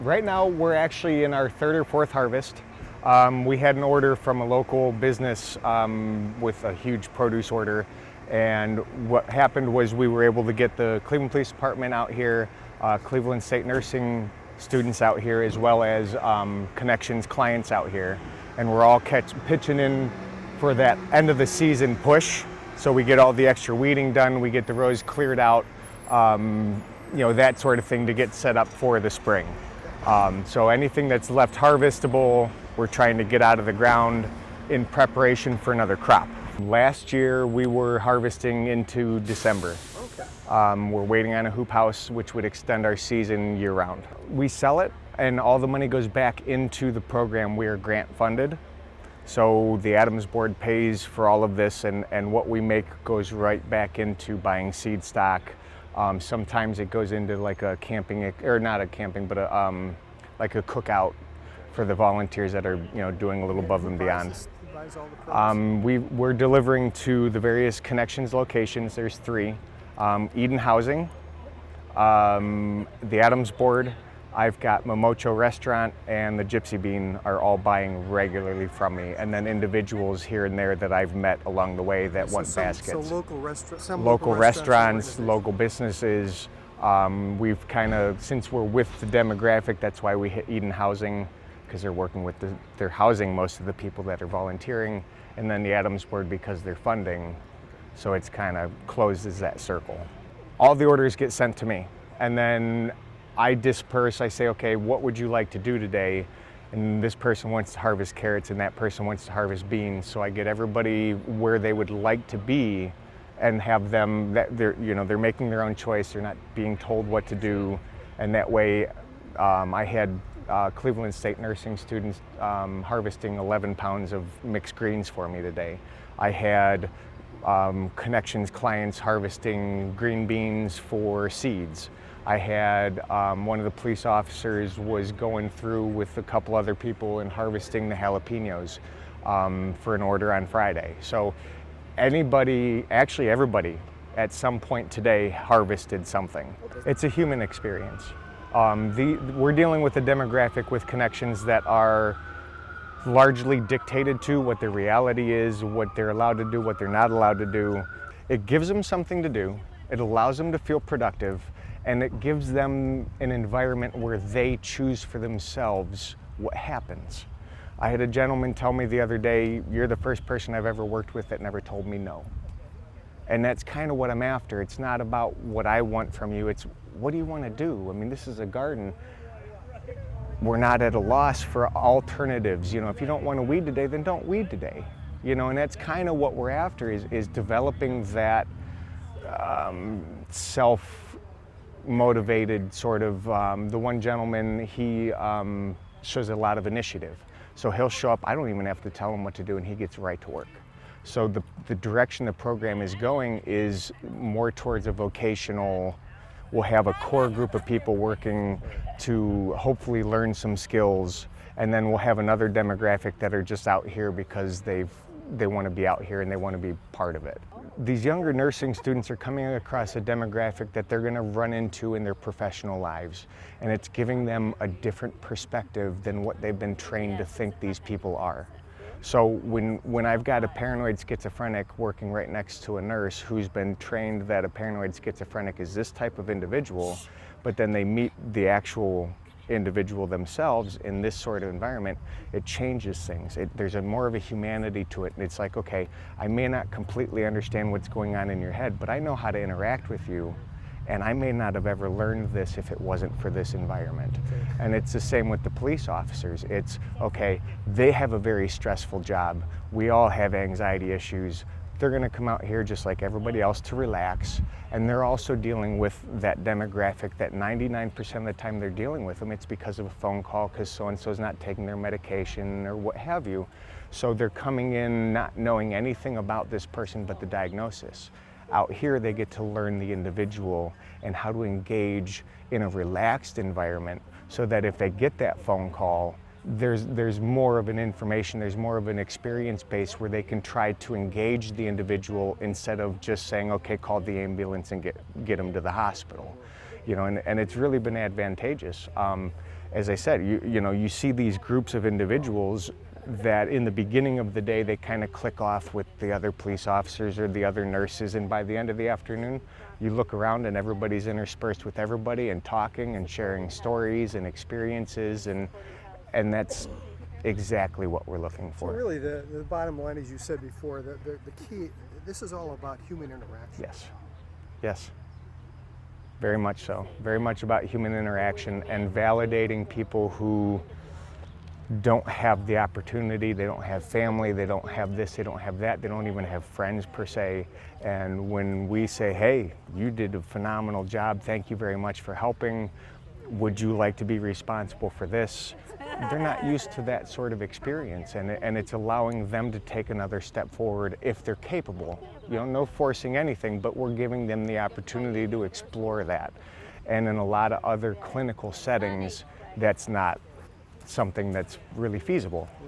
Right now we're actually in our third or fourth harvest. We had an order from a local business with a huge produce order, and what happened was we were able to get the Cleveland Police Department out here, Cleveland State Nursing students out here, as well as Connections clients out here, and we're all pitching in for that end of the season push. So we get all the extra weeding done, we get the rows cleared out, that sort of thing to get set up for the spring. So anything that's left harvestable, we're trying to get out of the ground in preparation for another crop. Last year we were harvesting into December. We're waiting on a hoop house, which would extend our season year round. We sell it and all the money goes back into the program. We are grant funded. So the Adams Board pays for all of this, and what we make goes right back into buying seed stock. Sometimes it goes into like a camping, or not a camping, but like a cookout for the volunteers that are doing a little above and beyond. We're delivering to the various Connections locations. There's 3. Eden Housing, the Adams Board, I've got Momocho Restaurant, and the Gypsy Bean are all buying regularly from me, and then individuals here and there that I've met along the way that want baskets. So local restaurants, local businesses. We've kind of, since we're with the demographic, that's why we hit Eden Housing, because they're working with they're housing most of the people that are volunteering, and then the Adams Board because they're funding. So it's kind of closes that circle. All the orders get sent to me, and then I disperse. I say, okay, what would you like to do today? And this person wants to harvest carrots and that person wants to harvest beans. So I get everybody where they would like to be and have them, that they're making their own choice. They're not being told what to do. And that way I had Cleveland State Nursing students harvesting 11 pounds of mixed greens for me today. I had Connections clients harvesting green beans for seeds. I had one of the police officers was going through with a couple other people and harvesting the jalapenos for an order on Friday. So anybody, actually everybody, at some point today harvested something. It's a human experience. We're dealing with a demographic with Connections that are largely dictated to what their reality is, what they're allowed to do, what they're not allowed to do. It gives them something to do. It allows them to feel productive, and it gives them an environment where they choose for themselves what happens. I had a gentleman tell me the other day, you're the first person I've ever worked with that never told me no. And that's kind of what I'm after. It's not about what I want from you, it's what do you want to do? I mean, this is a garden. We're not at a loss for alternatives. If you don't want to weed today, then don't weed today. And that's kind of what we're after is developing that self-motivated sort of, the one gentleman, he shows a lot of initiative. So he'll show up, I don't even have to tell him what to do, and he gets right to work. So the direction the program is going is more towards a vocational. We'll have a core group of people working to hopefully learn some skills, and then we'll have another demographic that are just out here because they want to be out here and they want to be part of it. These younger nursing students are coming across a demographic that they're going to run into in their professional lives, and it's giving them a different perspective than what they've been trained to think these people are. So when I've got a paranoid schizophrenic working right next to a nurse who's been trained that a paranoid schizophrenic is this type of individual, but then they meet the actual individual themselves in this sort of environment, it changes things. There's more of a humanity to it. And it's like, okay, I may not completely understand what's going on in your head, but I know how to interact with you. And I may not have ever learned this if it wasn't for this environment. And it's the same with the police officers. It's, okay, they have a very stressful job. We all have anxiety issues. They're gonna come out here just like everybody else to relax. And they're also dealing with that demographic that 99% of the time they're dealing with them, it's because of a phone call, because so-and-so's not taking their medication or what have you. So they're coming in not knowing anything about this person but the diagnosis. Out here, they get to learn the individual and how to engage in a relaxed environment so that if they get that phone call, there's more of an information, there's more of an experience base where they can try to engage the individual instead of just saying, okay, call the ambulance and get them to the hospital. You know, and it's really been advantageous. as I said, you see these groups of individuals that in the beginning of the day they kind of click off with the other police officers or the other nurses, and by the end of the afternoon you look around and everybody's interspersed with everybody and talking and sharing stories and experiences, and that's exactly what we're looking for. So really the bottom line, as you said before, the key, this is all about human interaction. Yes, very much so. Very much about human interaction and validating people who don't have the opportunity, they don't have family, they don't have this, they don't have that, they don't even have friends per se. And when we say, hey, you did a phenomenal job, thank you very much for helping, would you like to be responsible for this? They're not used to that sort of experience, and it's allowing them to take another step forward if they're capable. No forcing anything, but we're giving them the opportunity to explore that. And in a lot of other clinical settings, that's not something that's really feasible.